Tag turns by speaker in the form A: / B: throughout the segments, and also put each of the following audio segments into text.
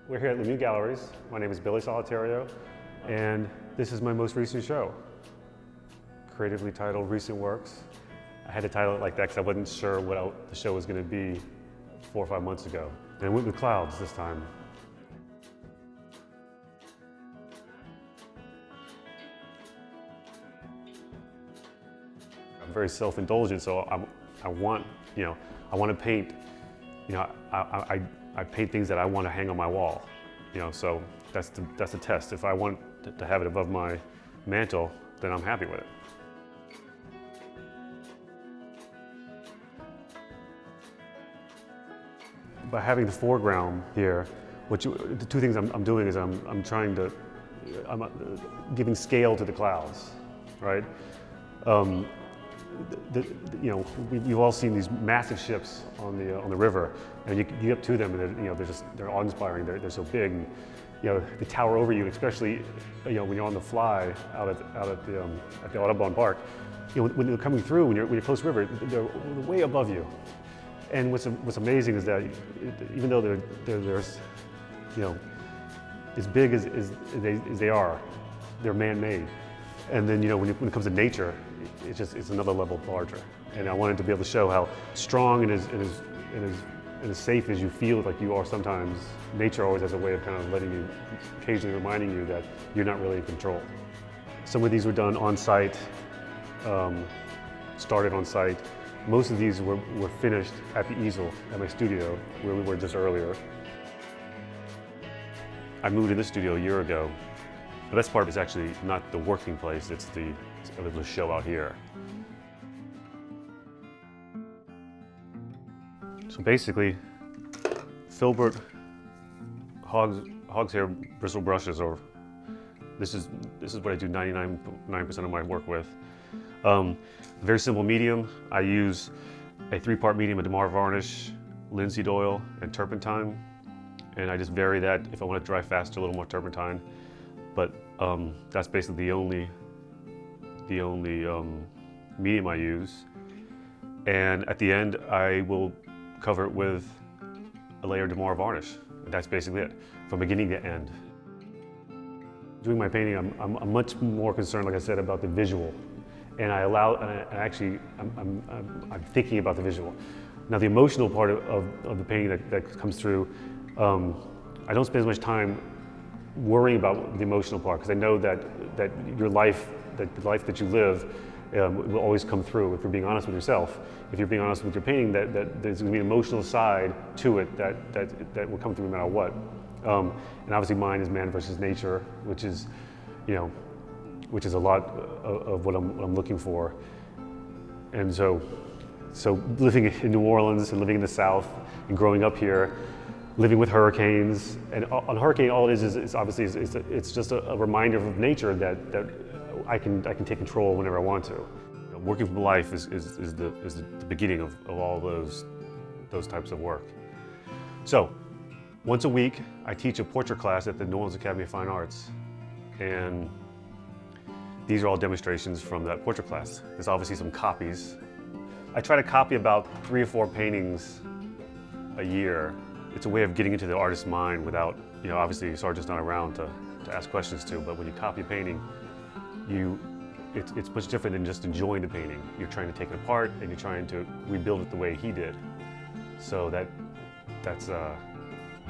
A: We're here at LeMieux Galleries. My name is Solitario, and this is my most recent show, creatively titled Recent Works. I had to title it like that because I wasn't sure what the show was going to be 4 or 5 months ago. And I went with clouds this time. I'm very self-indulgent, so I want to paint. I paint things that I want to hang on my wall. So that's the test. If I want to have it above my mantle, then I'm happy with it. By having the foreground here, the two things I'm doing is I'm giving scale to the clouds, right? We've all seen these massive ships on the river, and you get up to them, and they're awe-inspiring. They're so big, and, they tower over you. Especially, when you're on the fly out at the Audubon Park, when they're coming through, when you're close to the river, they're way above you. And what's amazing is that even though they're as big as they are, they're man-made. And then when it comes to nature, it's another level larger. And I wanted to be able to show how strong and as safe as you feel like you are sometimes, nature always has a way of kind of occasionally reminding you that you're not really in control. Some of these were done on site, started on site. Most of these were finished at the easel at my studio, where we were just earlier. I moved to this studio a year ago. The best part is actually not the working place, it's able to show out here. So basically, filbert hog's hair bristle brushes, or this is what I do 99% of my work with. Very simple medium. I use a 3-part medium of Damar varnish, linseed oil, and turpentine, and I just vary that if I want to dry faster, a little more turpentine. But that's basically the only medium I use. And at the end, I will cover it with a layer of Damar varnish. And that's basically it, from beginning to end. Doing my painting, I'm much more concerned, like I said, about the visual. And I'm thinking about the visual. Now, the emotional part of the painting that comes through, I don't spend as much time worrying about the emotional part, because I know that your life, the life that you live, will always come through if you're being honest with yourself. If you're being honest with your painting, that there's going to be an emotional side to it that will come through no matter what. And obviously, mine is man versus nature, which is a lot of what I'm looking for. And so living in New Orleans and living in the South and growing up here, living with hurricanes, and on hurricane, all it is obviously it's just a reminder of nature that I can take control whenever I want to. Working from life is the beginning of all those types of work. So once a week, I teach a portrait class at the New Orleans Academy of Fine Arts, and these are all demonstrations from that portrait class. There's obviously some copies. I try to copy about 3 or 4 paintings a year. It's a way of getting into the artist's mind without, obviously the artist's not around to ask questions to, but when you copy a painting, it's much different than just enjoying the painting. You're trying to take it apart and you're trying to rebuild it the way he did. So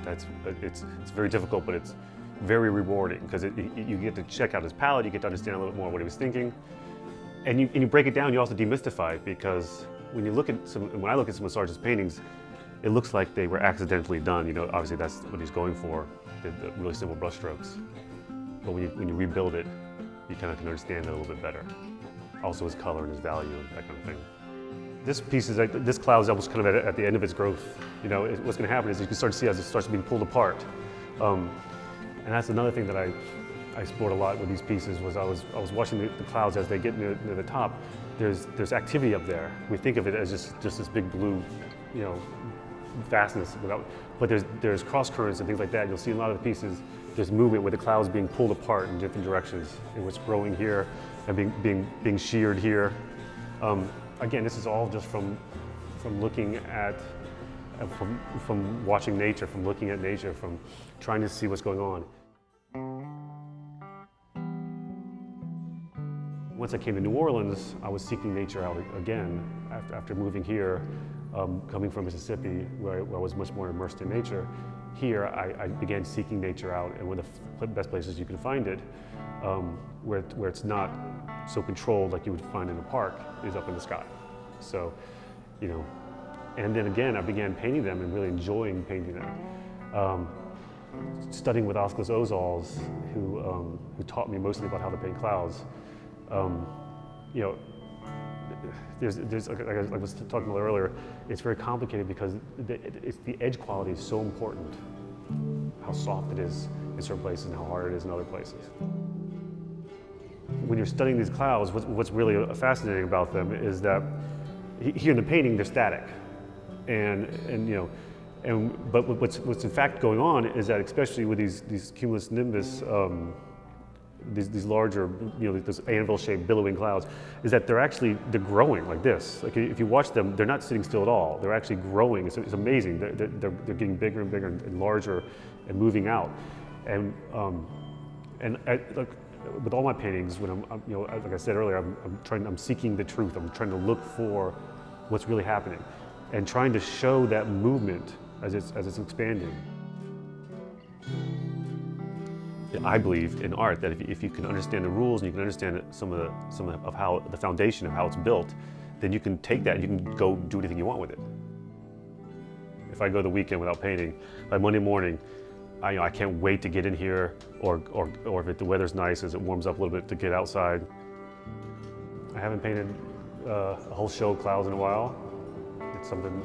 A: it's very difficult, but it's very rewarding, because you get to check out his palette, you get to understand a little bit more what he was thinking, and you break it down. You also demystify it, because when I look at some of Sargent's paintings, it looks like they were accidentally done. Obviously that's what he's going for, the really simple brush strokes. But when you rebuild it, you kind of can understand it a little bit better. Also his color and his value and that kind of thing. This cloud is almost kind of at the end of its growth. What's going to happen is you can start to see as it starts being pulled apart. And that's another thing that I explored a lot with these pieces. Was I was watching the clouds as they get near the top. There's activity up there. We think of it as just this big blue, vastness. But there's cross currents and things like that. You'll see in a lot of the pieces there's movement where the clouds being pulled apart in different directions. And what's growing here and being sheared here. Again, this is all just from looking at from watching nature, from looking at nature, from trying to see what's going on. Once I came to New Orleans, I was seeking nature out again after moving here, coming from Mississippi, where I was much more immersed in nature. Here, I began seeking nature out, and one of the best places you can find it, where it's not so controlled like you would find in a park, is up in the sky. So, you know, and then again, I began painting them and really enjoying painting them. Studying with Oscar Ozals, who taught me mostly about how to paint clouds. You know, there's like I was talking about earlier, it's very complicated because the edge quality is so important. How soft it is in certain places and how hard it is in other places. When you're studying these clouds, what's really fascinating about them is that here in the painting they're static, and you know, but what's in fact going on is that, especially with these cumulus nimbus. These larger, you know, those anvil-shaped billowing clouds, is that they're growing like this. Like if you watch them, they're not sitting still at all. They're actually growing. It's amazing. They're getting bigger and bigger and larger, and moving out. And like with all my paintings, when I'm you know, like I said earlier, I'm seeking the truth. I'm trying to look for what's really happening, and trying to show that movement as it's expanding. I believe in art that if you can understand the rules and you can understand some of how the foundation of how it's built, then you can take that and you can go do anything you want with it. If I go the weekend without painting, by Monday morning, I can't wait to get in here, or if the weather's nice as it warms up a little bit, to get outside. I haven't painted a whole show of clouds in a while. It's something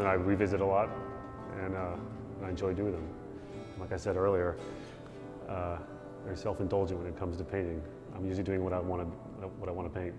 A: I revisit a lot, and I enjoy doing them. Like I said earlier, very self-indulgent when it comes to painting. I'm usually doing what I want to paint.